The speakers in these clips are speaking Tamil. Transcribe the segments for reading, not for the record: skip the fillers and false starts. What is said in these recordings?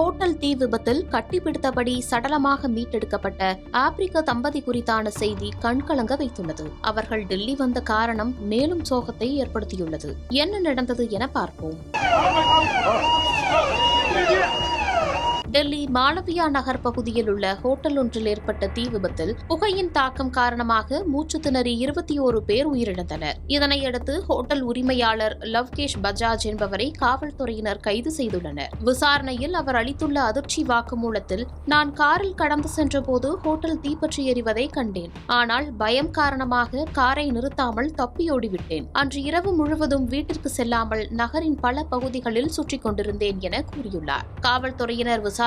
ஹோட்டல் தீ விபத்தில் கட்டிப்பிடித்தபடி சடலமாக மீட்டெடுக்கப்பட்ட ஆப்பிரிக்க தம்பதி குறித்தான செய்தி கண்கலங்க வைத்துள்ளது. அவர்கள் டெல்லி வந்த காரணம் மேலும் சோகத்தை ஏற்படுத்தியுள்ளது. என்ன நடந்தது என பார்ப்போம். டெல்லி மாளவியா நகர் பகுதியில் உள்ள ஹோட்டல் ஒன்றில் ஏற்பட்ட தீ விபத்தில் புகையின் தாக்கம் காரணமாக மூச்சு திணறி 21 பேர் உயிரிழந்தனர். இதனையடுத்து ஹோட்டல் உரிமையாளர் லவ்கேஷ் பஜாஜ் என்பவரை காவல்துறையினர் கைது செய்துள்ளனர். விசாரணையில் அவர் அளித்துள்ள அதிர்ச்சி வாக்குமூலத்தில், நான் காரில் கடந்து சென்றபோது ஹோட்டல் தீப்பற்றி எரிவதை கண்டேன். ஆனால் பயம் காரணமாக காரை நிறுத்தாமல் தப்பியோடிவிட்டேன். அன்று இரவு முழுவதும் வீட்டிற்கு செல்லாமல் நகரின் பல பகுதிகளில் சுற்றிக் கொண்டிருந்தேன் என கூறியுள்ளார். காவல்துறையினர் விசாரணையில்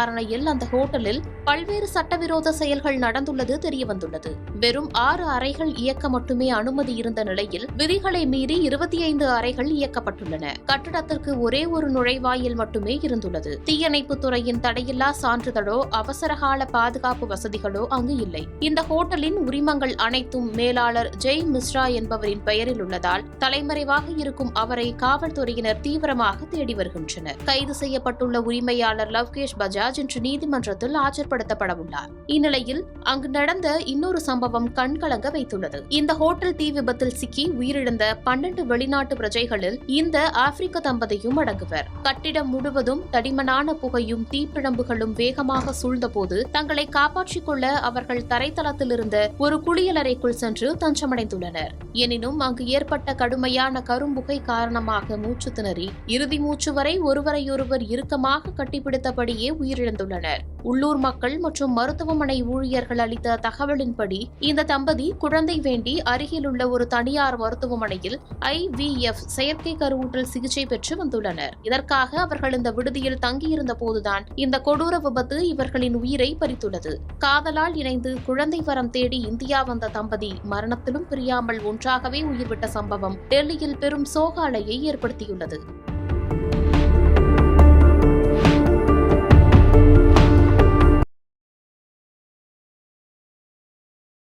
அந்த ஹோட்டலில் பல்வேறு சட்டவிரோத செயல்கள் நடந்துள்ளது தெரியவந்துள்ளது. வெறும் 6 அறைகள் இயக்க மட்டுமே அனுமதி இருந்த நிலையில் விதிகளை மீறி 25 அறைகள் இயக்கப்பட்டுள்ளன. கட்டிடத்திற்கு ஒரே ஒரு நுழைவாயில் மட்டுமே இருந்துள்ளது. தீயணைப்பு துறையின் தடையில்லா சான்றிதழோ அவசரகால பாதுகாப்பு வசதிகளோ அங்கு இல்லை. இந்த ஹோட்டலின் உரிமங்கள் அனைத்தும் மேலாளர் ஜெய் மிஸ்ரா என்பவரின் பெயரில் உள்ளதால் தலைமறைவாக இருக்கும் அவரை காவல்துறையினர் தீவிரமாக தேடி வருகின்றனர். கைது செய்யப்பட்டுள்ள உரிமையாளர் லவ்கேஷ் பஜாஜ் இன்று நீதிமன்றத்தில் ஆஜர்படுத்தப்பட உள்ளார். இந்நிலையில் அங்கு நடந்த இன்னொரு சம்பவம் கண்கலங்க வைத்துள்ளது. இந்த ஹோட்டல் தீ விபத்தில் சிக்கி உயிரிழந்த 12 வெளிநாட்டு பிரஜைகளில் இந்த ஆப்பிரிக்க தம்பதியும் அடங்குவர். கட்டிடம் முழுவதும் தடிமனான புகையும் தீப்பிழம்புகளும் வேகமாக சூழ்ந்தபோது தங்களை காப்பாற்றிக் கொள்ள அவர்கள் தரைத்தளத்தில் இருந்த ஒரு குளியலறைக்குள் சென்று தஞ்சமடைந்துள்ளனர். எனினும் அங்கு ஏற்பட்ட கடுமையான கரும்புகை காரணமாக மூச்சு திணறி இறுதி மூச்சு வரை ஒருவரையொருவர் இறுக்கமாக கட்டிப்பிடித்தபடியே உயிரிழந்துள்ளனர். உள்ளூர் மக்கள் மற்றும் மருத்துவமனை ஊழியர்கள் அளித்த தகவலின்படி இந்த தம்பதி குழந்தை வேண்டி அருகில் உள்ள ஒரு தனியார் மருத்துவமனையில் IVF செயற்கை கருவூட்டல் சிகிச்சை பெற்று வந்துள்ளனர். இதற்காக அவர்கள் இந்த விடுதியில் தங்கியிருந்த போதுதான் இந்த கொடூர விபத்து இவர்களின் உயிரை பறித்துள்ளது. காதலால் இணைந்து குழந்தை வரம் தேடி இந்தியா வந்த தம்பதி மரணத்திலும் பிரியாமல் ஒன்றாகவே உயிர்விட்ட சம்பவம் டெல்லியில் பெரும் சோக அலையை ஏற்படுத்தியுள்ளது.